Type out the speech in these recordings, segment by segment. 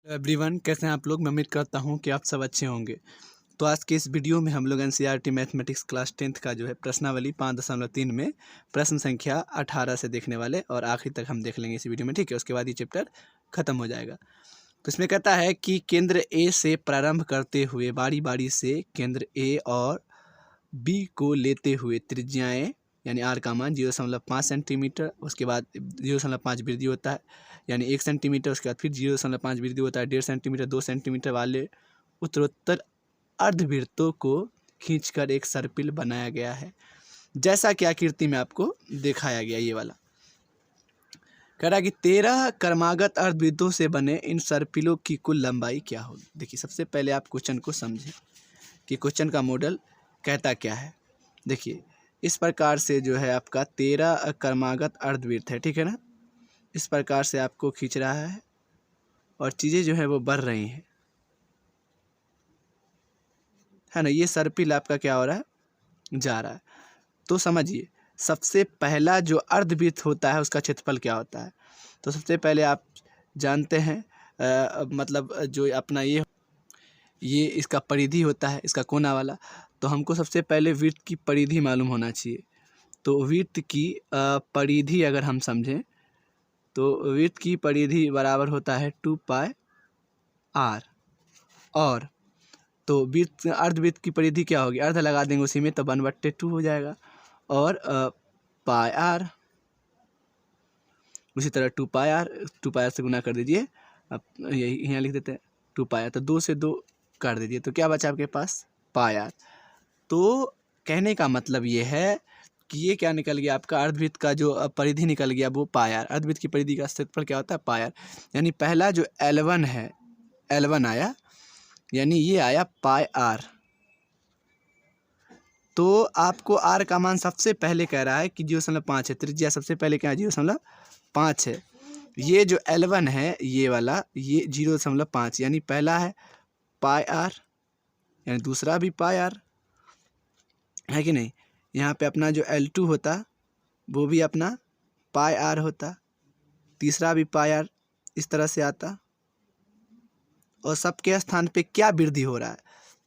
Everyone, कैसे हैं आप लोग। मैं उम्मीद करता हूं कि आप सब अच्छे होंगे। तो आज के इस वीडियो में हम लोग एनसीईआरटी मैथमेटिक्स क्लास 10th का जो है प्रश्नावली 5.3 में प्रश्न संख्या 18 से देखने वाले और आखिरी तक हम देख लेंगे इस वीडियो में, ठीक है। उसके बाद ये चैप्टर खत्म हो जाएगा। तो इसमें कहता है कि केंद्र ए से प्रारंभ करते हुए बारी बारी से केंद्र ए और बी को लेते हुए त्रिज्याएँ यानी आर का मान 0.5 सेंटीमीटर, उसके बाद 0.5 वृद्धि होता है यानी 1 सेंटीमीटर, उसके बाद फिर 0.5 वृद्धि होता है 1.5 सेंटीमीटर, 2 सेंटीमीटर वाले उत्तरोत्तर अर्धवृत्तों को खींचकर एक सर्पिल बनाया गया है, जैसा कि आकृति में आपको दिखाया गया। ये वाला कह रहा है कि 13 क्रमागत अर्धवृत्तों से बने इन सर्पिलों की कुल लंबाई क्या होगी। देखिए, सबसे पहले आप क्वेश्चन को समझें कि क्वेश्चन का मॉडल कहता क्या है। देखिए, इस प्रकार से जो है आपका 13 क्रमागत अर्धवृत्त है, ठीक है ना। इस प्रकार से आपको खींच रहा है और चीज़ें जो है वो बढ़ रही हैं, है ना। ये सर्पिल आपका क्या हो रहा है, जा रहा है। तो समझिए, सबसे पहला जो अर्धवृत्त होता है उसका क्षेत्रफल क्या होता है। तो सबसे पहले आप जानते हैं मतलब जो अपना ये इसका परिधि होता है, इसका कोना वाला। तो हमको सबसे पहले वृत्त की परिधि मालूम होना चाहिए। तो वृत्त की परिधि अगर हम समझें तो वृत्त की परिधि बराबर होता है 2πr। और तो वृत्त अर्धवृत्त की परिधि क्या होगी, अर्ध लगा देंगे उसी में, तो 1/2 हो जाएगा। और πr उसी तरह 2πr से गुना कर दीजिए। अब यही यहाँ लिख देते हैं 2πr, तो 2 से 2 काट दीजिए, तो क्या बचा आपके पास, πr। तो कहने का मतलब ये है कि ये क्या निकल गया, आपका अर्धवृत्त का जो परिधि निकल गया वो πr। अर्धवृत्त की परिधि का क्षेत्रफल क्या होता है, πr। यानी पहला जो L1 है, L1 आया, यानी ये आया πr। तो आपको r का मान सबसे पहले कह रहा है कि 0.5 है, त्रिज्या सबसे पहले क्या है, 0.5 है। ये जो L1 है ये वाला, ये 0.5 यानी पहला है πr, यानी दूसरा भी πr है कि नहीं। यहाँ पे अपना जो L2 होता वो भी अपना πr होता, तीसरा भी πr इस तरह से आता। और सबके स्थान पे क्या वृद्धि हो रहा है,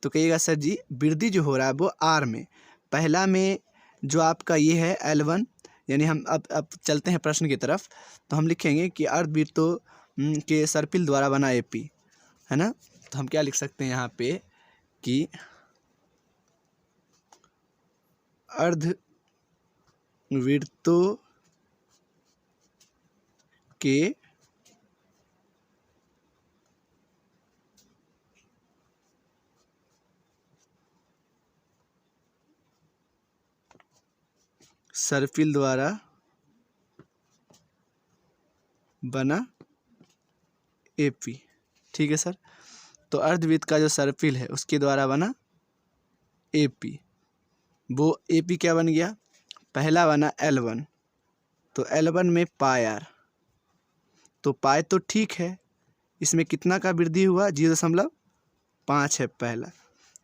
तो कहिएगा सर जी वृद्धि जो हो रहा है वो r में। पहला में जो आपका ये है L1, यानी हम अब चलते हैं प्रश्न की तरफ। तो हम लिखेंगे कि अर्धवृत्तों के सर्पिल द्वारा बना AP, है ना। तो हम क्या लिख सकते हैं यहाँ पे कि अर्धवृत्तों के सर्पिल द्वारा बना AP, ठीक है सर। तो अर्धवृत्त का जो सर्पिल है उसके द्वारा बना AP, वो AP क्या बन गया, पहला बना L1, तो L1 में πr, तो पाए तो ठीक है, इसमें कितना का वृद्धि हुआ, 0.5 है पहला,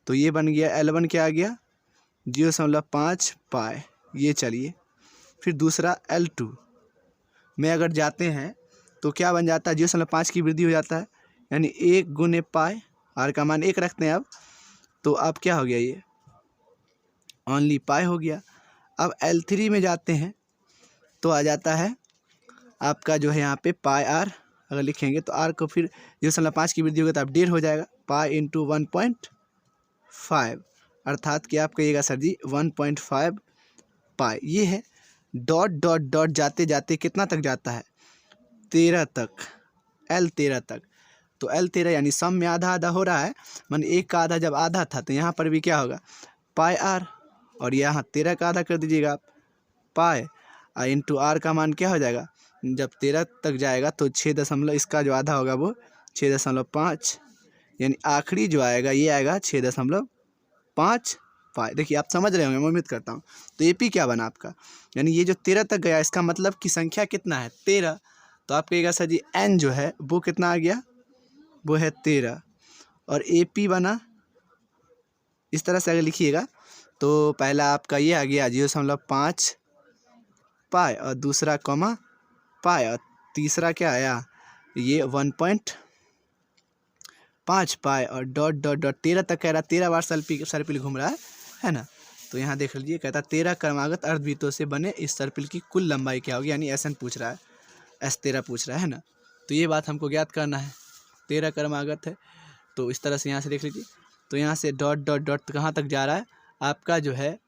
तो ये बन गया L1 क्या आ गया, 0.5 पाए। ये चलिए, फिर दूसरा L2 में अगर जाते हैं तो क्या बन जाता है, 0.5 की वृद्धि हो जाता है, यानी 1 गुने पाए, आर का मान 1 रखते हैं अब, तो अब क्या हो गया, ये ओनली पाए हो गया। अब L3 में जाते हैं तो आ जाता है आपका जो है यहाँ पे πr, अगर लिखेंगे तो r को फिर 0.5 की वृद्धि होगा तो अब 1.5 हो जाएगा, पाई इंटू 1.5, अर्थात कि आप कहिएगा सर जी 1.5 पाई। ये है डॉट डॉट डॉट जाते जाते कितना तक जाता है, 13 तक, L13 तक। तो L13 यानी सम में आधा आधा हो रहा है, मान 1 का आधा जब आधा था तो यहाँ पर भी क्या होगा, πr, और यहाँ 13 का आधा कर दीजिएगा आप, पाए इंटू r का मान क्या हो जाएगा, जब 13 तक जाएगा तो 6 इसका जो आधा होगा वो 6.5, यानी आखिरी जो आएगा ये आएगा 6.5 पाए। देखिए, आप समझ रहे होंगे, मैं उम्मीद करता हूँ। तो AP क्या बना आपका, यानी ये जो 13 तक गया इसका मतलब कि संख्या कितना है, 13। तो आप कहिएगा सर जी N जो है वो कितना आ गया, वो है 13, और AP बना इस तरह से अगर लिखिएगा तो पहला आपका ये आ गया 0.5 पाए, और दूसरा कॉमा पाए, और तीसरा क्या आया, ये 1.5 5 पाई और डॉट डॉट डॉट 13 तक कह रहा है, 13 बार सर्पिल घूम रहा है ना। तो यहाँ देख लीजिए, कहता है 13 क्रमागत अर्धवृत्तों से बने इस सर्पिल की कुल लंबाई क्या होगी, यानी SN पूछ रहा है, S13 पूछ रहा है ना। तो ये बात हमको ज्ञात करना है, 13 क्रमागत है। तो इस तरह से यहाँ से देख लीजिए, तो यहाँ से डॉट डॉट डॉट कहाँ तक जा रहा है आपका, जो है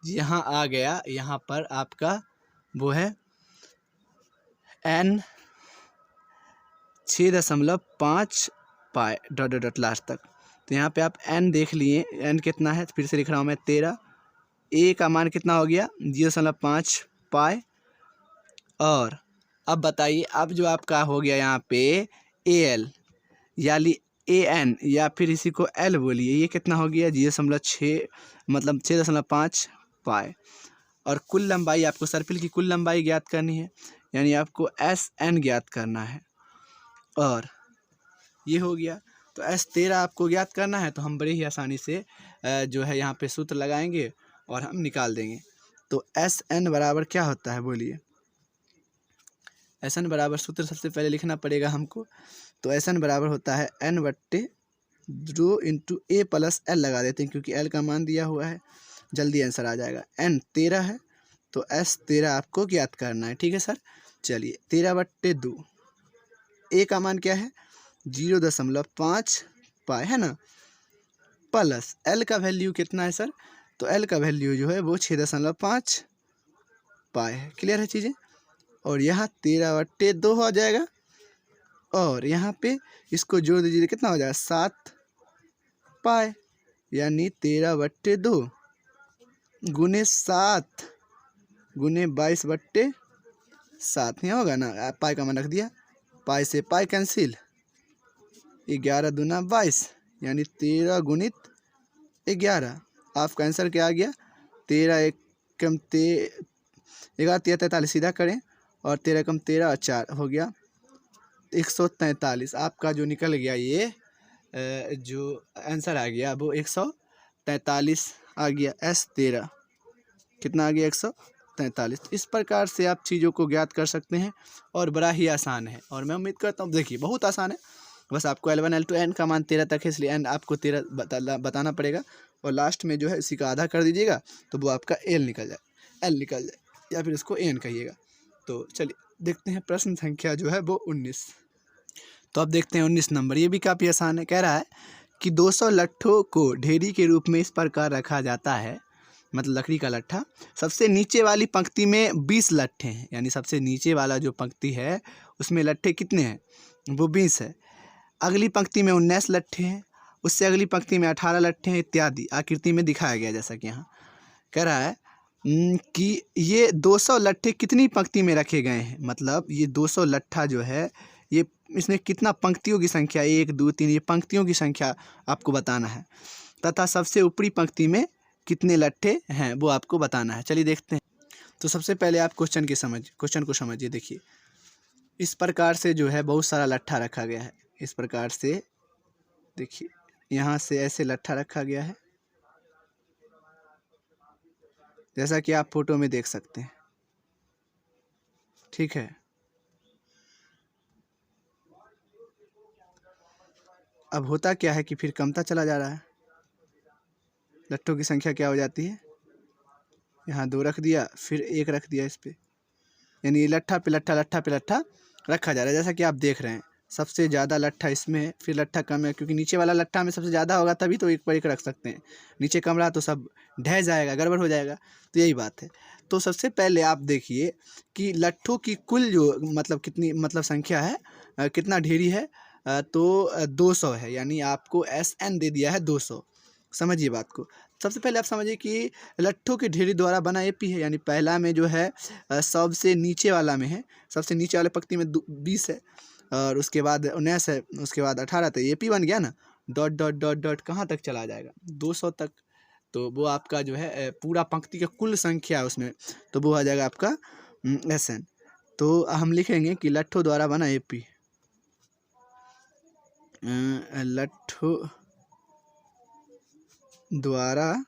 यहाँ आ गया, यहाँ पर आपका वो है N 6.5 Pie dot dot dot last तक। तो यहाँ पे आप N देख लिए, N कितना है, फिर से लिख रहा हूँ मैं 13, A का मान कितना हो गया 0.5 पाई। और अब बताइए, अब जो आपका हो गया यहाँ पे AL यानी AN या फिर इसी को L बोलिए, ये कितना हो गया 0.6 मतलब 6.5 पाई। और कुल लंबाई, आपको सर्पिल की कुल लंबाई ज्ञात करनी है, यानी आपको SN ज्ञात करना है। और ये हो गया, तो S13 आपको ज्ञात करना है, तो हम बड़े ही आसानी से जो है यहाँ पे सूत्र लगाएंगे और हम निकाल देंगे। तो SN बराबर क्या होता है बोलिए, SN बराबर सूत्र सबसे पहले लिखना पड़ेगा हमको। तो SN बराबर होता है N/2 into A plus L लगा देते हैं, क्योंकि L का मान दिया हुआ है, जल्दी आंसर आ जाएगा। N 13 है, तो S13 आपको ज्ञात करना है, ठीक है सर। चलिए 13/2, A का मान क्या है 0.5 पाई है ना, प्लस L का वैल्यू कितना है सर, तो L का वैल्यू जो है वो 6.5 पाई है। क्लियर है चीज़ें। और यहाँ 13/2 हो जाएगा, और यहाँ पे इसको जोड़ दीजिए, कितना हो जाएगा 7 पाई, यानी 13/2 गुने 7 गुने 22/7, यहाँ होगा ना, पाई का मान रख दिया, पाई से पाई कैंसिल, 11 दूना 22, यानी 13 गुणित 11। आपका आंसर क्या आ गया, 13 एकम 11 सीधा करें, और 13 कम 13 और 4 हो गया 143। आपका जो निकल गया ये जो आंसर आ गया वो 143 आ गया। S13 कितना आ गया 143। इस प्रकार से आप चीज़ों को ज्ञात कर सकते हैं, और बड़ा ही आसान है, और मैं उम्मीद करता हूँ, देखिए बहुत आसान है, बस आपको L1 L2 N का मान 13 तक है, इसलिए N आपको 13 बताना पड़ेगा, और लास्ट में जो है इसी का आधा कर दीजिएगा, तो वो आपका L निकल जाए, या फिर इसको N कहिएगा। तो चलिए देखते हैं प्रश्न संख्या जो है वो 19। तो अब देखते हैं 19 नंबर, ये भी काफ़ी आसान है। कह रहा है कि 200 लट्ठों को ढेरी के रूप में इस प्रकार रखा जाता है, मतलब लकड़ी का लट्ठा, सबसे नीचे वाली पंक्ति में 20 लट्ठे हैं, यानी सबसे नीचे वाला जो पंक्ति है उसमें लट्ठे कितने हैं, वो 20 है। अगली पंक्ति में 19 लट्ठे हैं, उससे अगली पंक्ति में 18 लट्ठे हैं, इत्यादि आकृति में दिखाया गया। जैसा कि यहाँ कह रहा है कि ये 200 लट्ठे कितनी पंक्ति में रखे गए हैं, मतलब ये 200 लट्ठा जो है ये इसमें कितना पंक्तियों की संख्या, 1 2 3, ये पंक्तियों की संख्या आपको बताना है, तथा सबसे ऊपरी पंक्ति में कितने लट्ठे हैं वो आपको बताना है। चलिए देखते हैं। तो सबसे पहले आप क्वेश्चन को समझिए। देखिए इस प्रकार से जो है बहुत सारा लट्ठा रखा गया है, इस प्रकार से देखिए यहाँ से ऐसे लट्ठा रखा गया है, जैसा कि आप फोटो में देख सकते हैं, ठीक है। अब होता क्या है कि फिर कमता चला जा रहा है, लट्ठों की संख्या क्या हो जाती है, यहाँ 2 रख दिया, फिर 1 रख दिया इस पे, यानी लट्ठा पे लट्ठा रखा जा रहा है। जैसा कि आप देख रहे हैं सबसे ज़्यादा लट्ठा इसमें है, फिर लट्ठा कम है, क्योंकि नीचे वाला लट्ठा में सबसे ज़्यादा होगा तभी तो 1 पर 1 रख सकते हैं, नीचे कम रहा तो सब ढह जाएगा, गड़बड़ हो जाएगा। तो यही बात है। तो सबसे पहले आप देखिए कि लट्ठों की कुल जो मतलब कितनी मतलब संख्या है, कितना ढेरी है, तो 200 है, यानी आपको SN दे दिया है 200। समझिए बात को। सबसे पहले आप समझिए कि लट्ठों के ढेरी द्वारा बना AP है, यानी पहला में जो है सबसे नीचे वाला में है, सबसे नीचे वाले पंक्ति में 20 है, और उसके बाद 19 है, उसके बाद 18, तो AP बन गया ना। डॉट डॉट डॉट डॉट कहाँ तक चला जाएगा 200 तक, तो वो आपका जो है पूरा पंक्ति का कुल संख्या है उसमें, तो वो आ जाएगा आपका SN। तो हम लिखेंगे कि लट्ठों द्वारा बना AP, लट्ठों द्वारा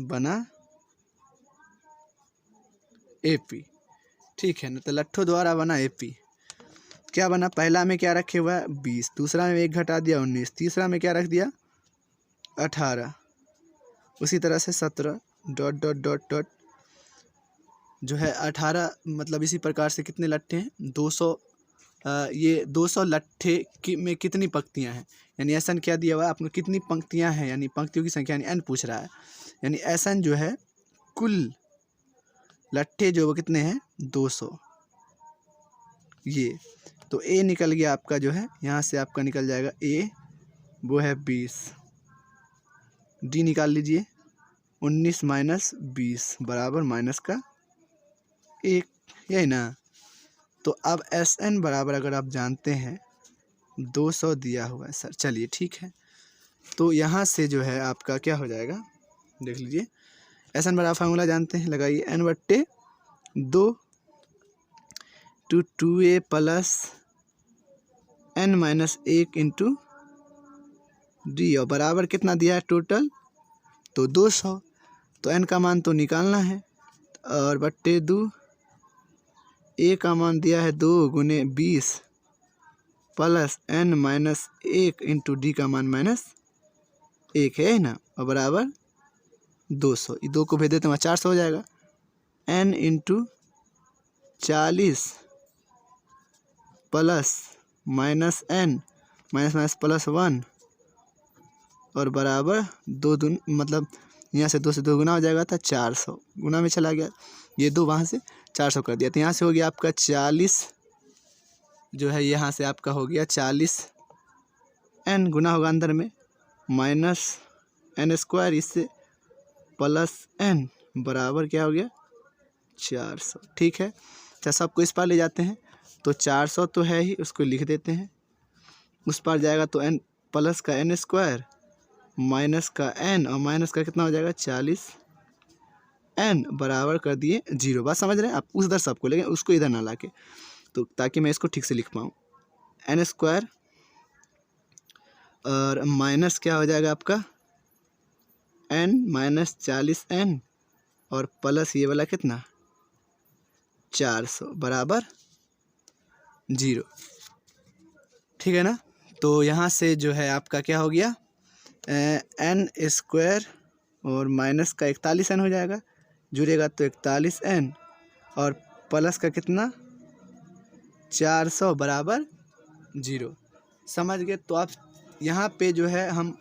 बना AP, ठीक है ना। तो लट्ठों द्वारा बना AP, क्या बना, पहला में क्या रखे हुआ है 20, दूसरा में 1 घटा दिया 19, तीसरा में क्या रख दिया 18, उसी तरह से 17 डॉट डॉट डॉट डॉट जो है 18, मतलब इसी प्रकार से कितने लट्ठे हैं 200। ये 200 लट्ठे में कितनी पंक्तियां हैं, यानी एसन क्या दिया हुआ है आपको, कितनी पंक्तियां हैं, यानी पंक्तियों की संख्या, यानी n पूछ रहा है। यानी एसन जो है कुल लट्ठे जो वो कितने हैं 200। ये तो a निकल गया आपका, जो है यहाँ से आपका निकल जाएगा a, वो है 20। d निकाल लीजिए, 19 माइनस 20 बराबर माइनस का 1, यही ना। तो अब Sn बराबर अगर आप जानते हैं 200 दिया हुआ है सर, चलिए ठीक है। तो यहाँ से जो है आपका क्या हो जाएगा, देख लीजिए। Sn बराबर फार्मूला जानते हैं, लगाइए n/2 to 2a plus n-1 into D, और बराबर कितना दिया है टोटल, तो 200। तो n का मान तो निकालना है, और बट्टे 2, a का मान दिया है 2 गुने 20 प्लस n-1 इंटू डी का मान -1 है ना, और बराबर 200। ये 2 को भेज देते हैं 400 हो जाएगा, n into 40 plus minus n minus minus plus 1 और बराबर 2 दून, मतलब यहाँ से 2 से 2 गुना हो जाएगा, था 400, गुना में चला गया, ये 2 वहाँ से 400 कर दिया। तो यहाँ से हो गया आपका 40, जो है यहाँ से आपका हो गया 40, n गुना होगा अंदर में माइनस n², इससे प्लस n बराबर क्या हो गया 400। ठीक है, अच्छा सबको इस पार ले जाते हैं, तो 400 तो है ही, उसको लिख देते हैं। उस पार जाएगा तो n प्लस का n² माइनस का n, और माइनस का कितना हो जाएगा 40, n बराबर कर दिए 0। बात समझ रहे हैं आप, उस उधर सबको लेंगे, उसको इधर ना लाके, तो ताकि मैं इसको ठीक से लिख पाऊँ। n² और माइनस क्या हो जाएगा आपका n माइनस 40n और प्लस ये वाला कितना 400 बराबर 0। ठीक है ना। तो यहाँ से जो है आपका क्या हो गया n² और माइनस का 41n हो जाएगा, जुड़ेगा तो 41n और प्लस का कितना 400 बराबर 0। समझ गए। तो आप यहाँ पे जो है हम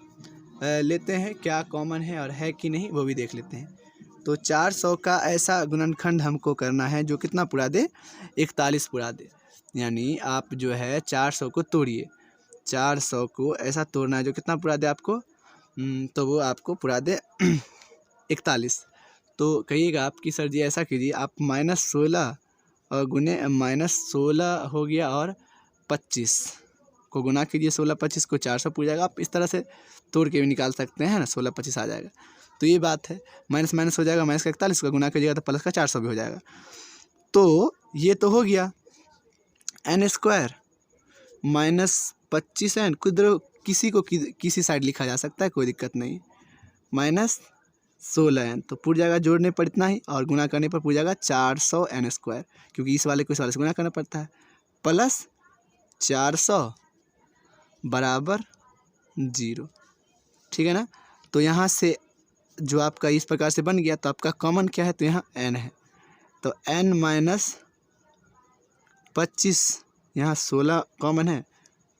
लेते हैं क्या कॉमन है और है कि नहीं, वो भी देख लेते हैं। तो 400 का ऐसा गुणनखंड हमको करना है जो कितना पूरा दे 41 पूरा दे, यानी आप जो है 400 को तोड़िए, 400 को ऐसा तोड़ना है जो कितना पूरा दे आपको, तो वो आपको पूरा दे 41। तो कहिएगा आप कि सर जी ऐसा कीजिए आप -16 और गुने -16 हो गया और 25 को गुना कीजिए, 16-25 को 400 पूरा जाएगा। आप इस तरह से तोड़ के भी निकाल सकते हैं ना, 16-25 आ जाएगा। तो ये बात है, माइनस माइनस हो जाएगा, माइनस का 41 का गुना कीजिएगा तो प्लस का 400 भी हो जाएगा। तो ये तो हो गया n² माइनस 25n, खुद किसी को किसी साइड लिखा जा सकता है, कोई दिक्कत नहीं, माइनस 16n, तो पूरा जाएगा जोड़ने पर इतना ही, और गुना करने पर पूरा जाएगा 400n², क्योंकि इस वाले को इस वाले से गुना करना पड़ता है, प्लस 400 बराबर 0। ठीक है ना। तो यहाँ से जो आपका इस प्रकार से बन गया, तो आपका कॉमन क्या है, तो यहाँ n है, तो n माइनस 25, यहाँ 16 कॉमन है,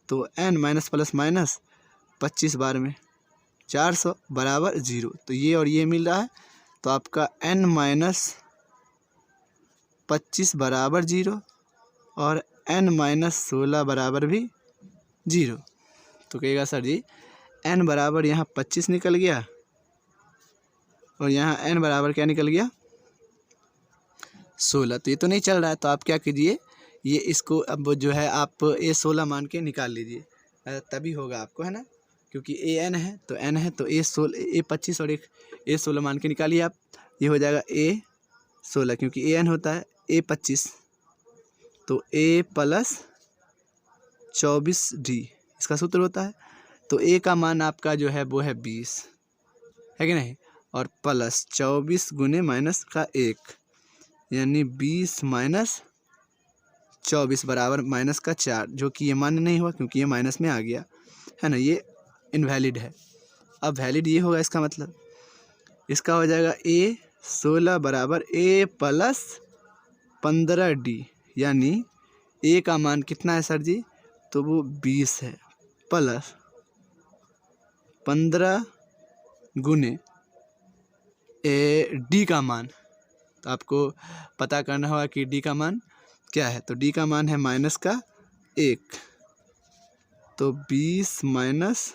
तो n माइनस प्लस माइनस 25 बार में 400 बराबर 0। तो ये और ये मिल रहा है, तो आपका n माइनस 25 बराबर 0 और n माइनस 16 बराबर भी 0। तो कहेगा सर जी n बराबर यहाँ 25 निकल गया और यहाँ n बराबर क्या निकल गया 16। तो ये तो नहीं चल रहा है, तो आप क्या कीजिए, ये इसको अब जो है आप a16 मान के निकाल लीजिए, तभी होगा आपको, है ना, क्योंकि an है तो n है, तो a25 और एक a16 मान के निकालिए आप, ये हो जाएगा a16, क्योंकि an होता है a25, तो a प्लस 24d इसका सूत्र होता है। तो a का मान आपका जो है वो है 20, है कि नहीं, और प्लस 24 गुने माइनस का 1, यानी 20 माइनस 24 बराबर माइनस का 4, जो कि ये मान्य नहीं हुआ क्योंकि ये माइनस में आ गया है ना, ये इनवैलिड है। अब वैलिड ये होगा, इसका मतलब इसका हो जाएगा ए 16 बराबर ए प्लस 15d, यानी ए का मान कितना है सर जी, तो वो 20 है, प्लस 15 गुने डी का मान। तो आपको पता करना होगा कि डी का मान क्या है। तो डी का मान है माइनस का 1, तो 20 माइनस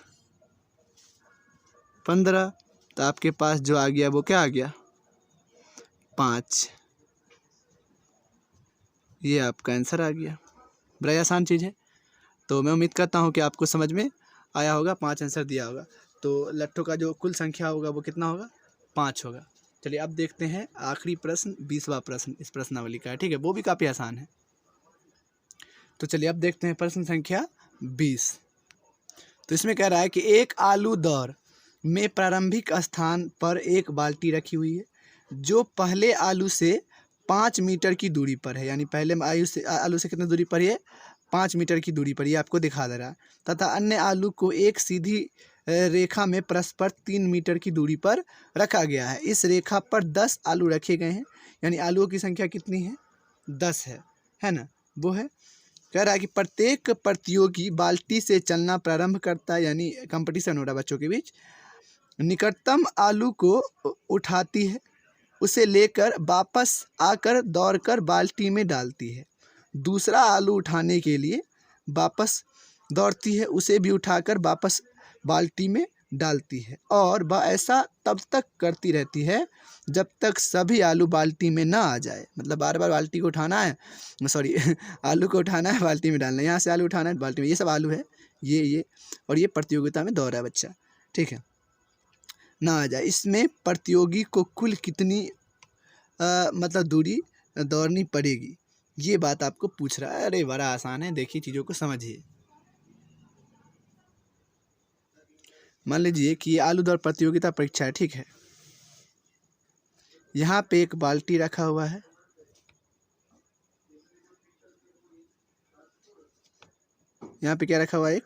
15, तो आपके पास जो आ गया वो क्या आ गया, 5। ये आपका आंसर आ गया। बड़ा आसान चीज़ है। तो मैं उम्मीद करता हूँ कि आपको समझ में आया होगा, 5 आंसर दिया होगा। तो लट्ठों का जो कुल संख्या होगा वो कितना होगा, 5 होगा। चलिए अब देखते हैं आखिरी प्रश्न, 20वां प्रश्न इस प्रश्नावली का है, ठीक है, वो भी काफ़ी आसान है। तो चलिए अब देखते हैं प्रश्न संख्या 20। तो इसमें कह रहा है कि एक आलू दौर में प्रारंभिक स्थान पर एक बाल्टी रखी हुई है जो पहले आलू से 5 मीटर की दूरी पर है, यानी पहले आलू से कितनी दूरी पर है, 5 मीटर की दूरी पर, ये आपको दिखा दे रहा है, तथा अन्य आलू को एक सीधी रेखा में परस्पर 3 मीटर की दूरी पर रखा गया है। इस रेखा पर 10 आलू रखे गए हैं, यानी आलूओं की संख्या कितनी है, 10 है ना। वो है, कह रहा है कि प्रत्येक प्रतियोगी बाल्टी से चलना प्रारंभ करता है, यानी कंपटीशन हो रहा है बच्चों के बीच। निकटतम आलू को उठाती है, उसे लेकर वापस आकर दौड़कर बाल्टी में डालती है। दूसरा आलू उठाने के लिए वापस दौड़ती है, उसे भी उठाकर वापस बाल्टी में डालती है, और वह ऐसा तब तक करती रहती है जब तक सभी आलू बाल्टी में ना आ जाए। मतलब बार बार बाल्टी को उठाना है, सॉरी आलू को उठाना है, बाल्टी में डालना है, यहाँ से आलू उठाना है बाल्टी में, ये सब आलू है, ये और ये प्रतियोगिता में दौड़ रहा है बच्चा, ठीक है, ना आ जाए। इसमें प्रतियोगी को कुल कितनी मतलब दूरी दौड़नी पड़ेगी, ये बात आपको पूछ रहा है। अरे बड़ा आसान है, देखिए चीज़ों को समझिए। मान लीजिए कि ये आलू दौड़ प्रतियोगिता परीक्षा है, ठीक है। यहाँ पे एक बाल्टी रखा हुआ है, यहाँ पे क्या रखा हुआ है, एक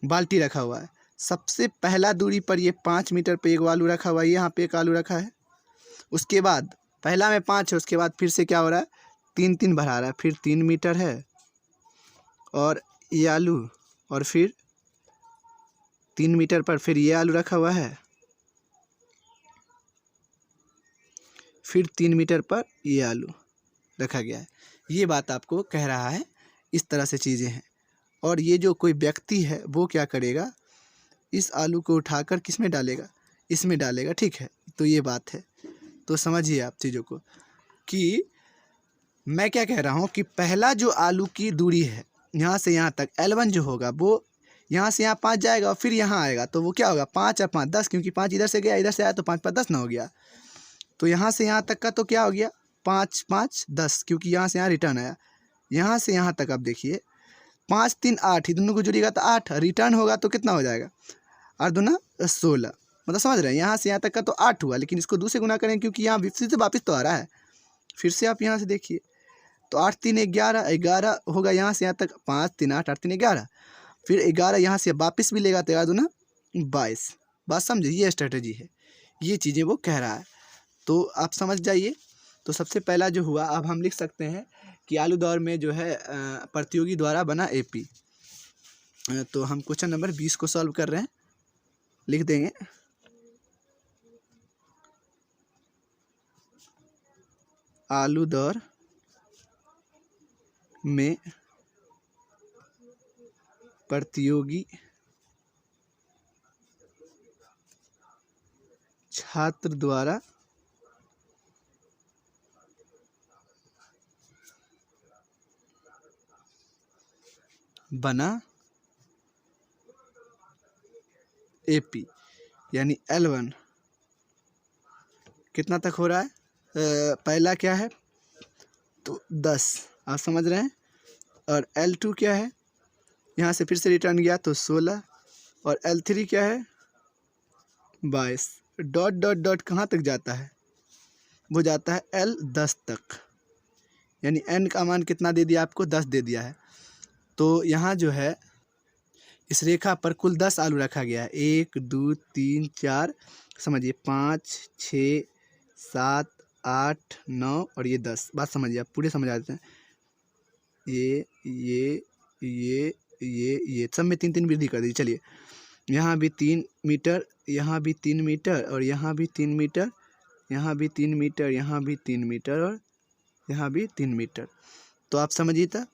बाल्टी रखा हुआ है। सबसे पहला दूरी पर ये 5 मीटर पे एक आलू रखा हुआ है, यहाँ पे एक आलू रखा है। उसके बाद पहला में 5 है, उसके बाद फिर से क्या हो रहा है, 3 बढ़ा रहा है, फिर 3 मीटर है, और ये आलू, और फिर 3 मीटर पर फिर ये आलू रखा हुआ है, फिर 3 मीटर पर ये आलू रखा गया है। ये बात आपको कह रहा है, इस तरह से चीज़ें हैं। और ये जो कोई व्यक्ति है वो क्या करेगा, इस आलू को उठाकर किस में डालेगा, इसमें डालेगा, ठीक है। तो ये बात है, तो समझिए आप चीज़ों को कि मैं क्या कह रहा हूँ कि पहला जो आलू की दूरी है यहाँ से यहाँ तक, L1 जो होगा वो यहाँ से यहाँ 5 जाएगा और फिर यहाँ आएगा, तो वो क्या होगा, 5 और 5 10, क्योंकि 5 इधर से गया, इधर से आया, तो 5 5 10 ना हो गया। तो यहाँ से यहाँ तक का तो क्या हो गया, 5 5 10, क्योंकि यहाँ से यहाँ रिटर्न आया। यहाँ से यहाँ तक आप देखिए, 5 3 8, ही दोनों को जोड़िएगा तो 8, रिटर्न होगा तो कितना हो जाएगा, 8 दूना 16, मतलब समझ रहे हैं। यहाँ से यहाँ तक का तो 8 हुआ, लेकिन इसको 2 से गुना करें क्योंकि यहाँ फिर से वापस तो आ रहा है। फिर से आप यहाँ से देखिए, तो 8 3 11, 11 होगा, यहाँ से यहाँ तक 5 3 8, 8 3 11, फिर 11 यहाँ से वापस भी लेगा तो 11 दूना 22। बात समझे, ये स्ट्रेटजी है, ये चीज़ें वो कह रहा है, तो आप समझ जाइए। तो सबसे पहला जो हुआ, अब हम लिख सकते हैं कि आलू दौर में जो है प्रतियोगी द्वारा बना AP। तो हम क्वेश्चन नंबर 20 को सॉल्व कर रहे हैं, लिख देंगे। आलू दौर में प्रतियोगी छात्र द्वारा बना AP, यानी L1 कितना तक हो रहा है, पहला क्या है तो 10, आप समझ रहे हैं, और L2 क्या है यहाँ से फिर से रिटर्न गया तो 16 और L3 क्या है 22। डॉट डॉट डॉट कहाँ तक जाता है, वो जाता है L10 तक, यानी n का मान कितना दे दिया आपको 10 दे दिया है। तो यहाँ जो है इस रेखा पर कुल 10 आलू रखा गया है, 1 2 3 4 समझिए 5 6 7 8 9 और ये 10। बात समझिए, आप पूरे समझ आते हैं। ये सब में 3 3 वृद्धि कर दीजिए। चलिए यहाँ भी 3 मीटर, यहाँ भी 3 मीटर और यहाँ भी 3 मीटर, यहाँ भी 3 मीटर, यहाँ भी 3 मीटर और यहाँ भी 3 मीटर। तो आप समझिए था।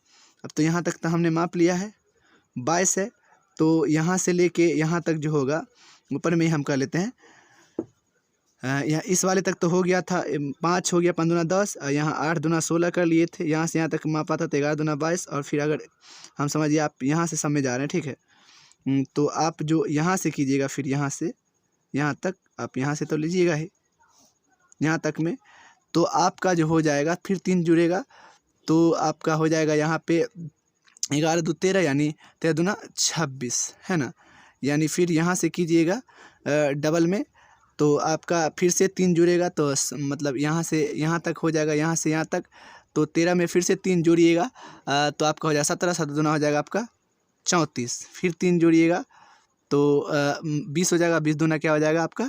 अब तो यहाँ तक तो हमने माप लिया है, 22 है। तो यहाँ से लेके यहाँ तक जो होगा ऊपर में ही हम कर लेते हैं। यहाँ इस वाले तक तो हो गया था, 5 हो गया, 5 दूना 10, यहाँ 8 दूना 16 कर लिए थे। यहाँ से यहाँ तक मापा था तो 11 दूना 22। और फिर अगर हम समझिए आप यहाँ से सब में जा रहे हैं, ठीक है, तो आप जो यहाँ से कीजिएगा फिर यहाँ से यहाँ तक, आप यहाँ से तो लीजिएगा ही यहाँ तक में, तो आपका जो हो जाएगा फिर 3 जुड़ेगा तो आपका हो जाएगा यहाँ पे 11 2 13, यानी 13 दूना 26 है ना। यानी फिर यहाँ से कीजिएगा डबल में तो आपका फिर से 3 जुड़ेगा तो मतलब यहाँ से यहाँ तक हो जाएगा, यहाँ से यहाँ तक। तो 13 में फिर से 3 जोड़िएगा तो आपका हो जाएगा 17, 7 दूना हो जाएगा आपका 34। फिर 3 जोड़िएगा तो 20 हो जाएगा, 20 दूना क्या हो जाएगा आपका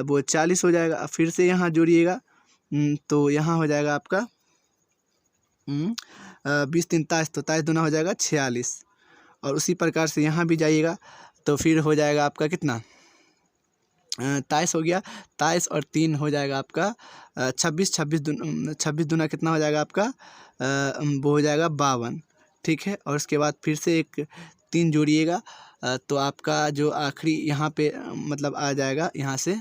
वो 40 हो जाएगा। फिर से यहाँ जोड़िएगा तो यहाँ हो जाएगा आपका 20 3 23, तो 23 दूना हो जाएगा 46। और उसी प्रकार से यहाँ भी जाइएगा तो फिर हो जाएगा आपका कितना 23 हो गया, 23 और 3 हो जाएगा आपका 26, 26 दूना कितना हो जाएगा आपका वो हो जाएगा 52, ठीक है। और उसके बाद फिर से एक 3 जोड़िएगा तो आपका जो आखिरी यहाँ पे मतलब आ जाएगा यहाँ से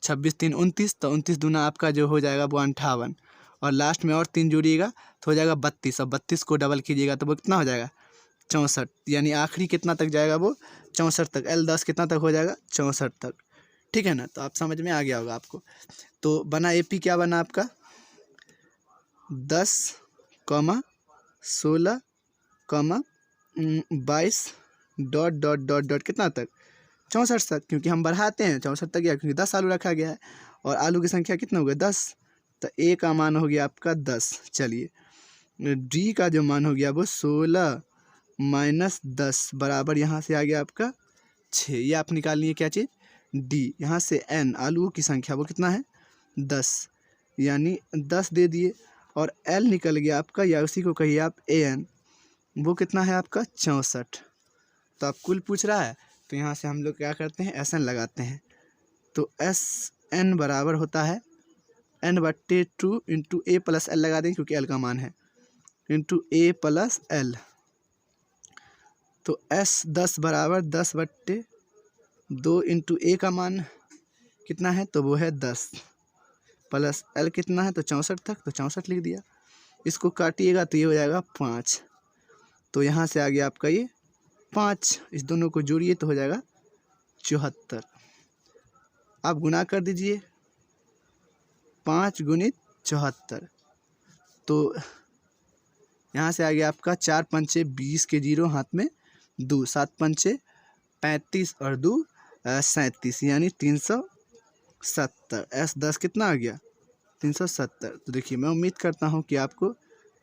26 3 29, तो 29 दूना आपका जो हो जाएगा वो 58। और लास्ट में और 3 जोड़िएगा तो हो जाएगा 32, और 32 को डबल कीजिएगा तो वो कितना हो जाएगा 64। यानी आखिरी कितना तक जाएगा वो 64 तक। L10 कितना तक हो जाएगा 64 तक, ठीक है ना। तो आप समझ में आ गया होगा आपको। तो बना AP क्या बना आपका 10, 16, 22 डॉट डॉट डॉट डॉट कितना तक 64 तक, क्योंकि हम बढ़ाते हैं 64 तक गया क्योंकि 10 आलू रखा गया है और आलू की संख्या कितना हो गया 10, तो A का मान हो गया आपका 10। चलिए D का जो मान हो गया वो 16 माइनस 10 बराबर यहाँ से आ गया आपका 6। ये आप निकाल लिए क्या चीज़ D। यहाँ से N आलूओं की संख्या वो कितना है 10, यानी 10 दे दिए। और L निकल गया आपका, या उसी को कहिए आप AN, वो कितना है आपका 64। तो आप कुल पूछ रहा है तो यहाँ से हम लोग क्या करते हैं SN लगाते हैं। तो SN बराबर होता है N/2 into A plus L लगा दें क्योंकि L का मान है, इंटू A प्लस L। तो S10 बराबर 10/2 इंटू A का मान कितना है तो वो है 10 प्लस L कितना है तो 64 तक, तो 64 लिख दिया। इसको काटिएगा तो ये हो जाएगा 5। तो यहाँ से आ गया आपका ये 5, इस दोनों को जोड़िए तो हो जाएगा 74। आप गुना कर दीजिए 5 गुणित 74, तो यहाँ से आ गया आपका 4 पंचे 20 के 0 हाथ में 2, 7 पंचे 35 और 2 37, यानी 370। S10 कितना आ गया 370। तो देखिए मैं उम्मीद करता हूँ कि आपको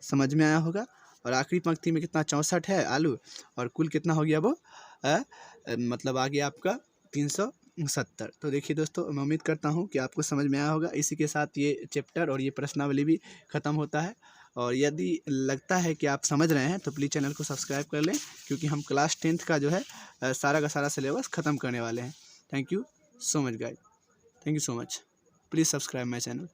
समझ में आया होगा। और आखिरी पंक्ति में कितना 64 है आलू, और कुल कितना हो गया वो मतलब आ गया आपका 370। तो देखिए दोस्तों मैं उम्मीद करता हूँ कि आपको समझ में आया होगा। इसी के साथ ये चैप्टर और ये प्रश्नावली भी ख़त्म होता है। और यदि लगता है कि आप समझ रहे हैं तो प्लीज़ चैनल को सब्सक्राइब कर लें, क्योंकि हम क्लास 10th का जो है सारा का सारा सिलेबस ख़त्म करने वाले हैं। Thank you so much guys, thank you so much. Please subscribe my channel.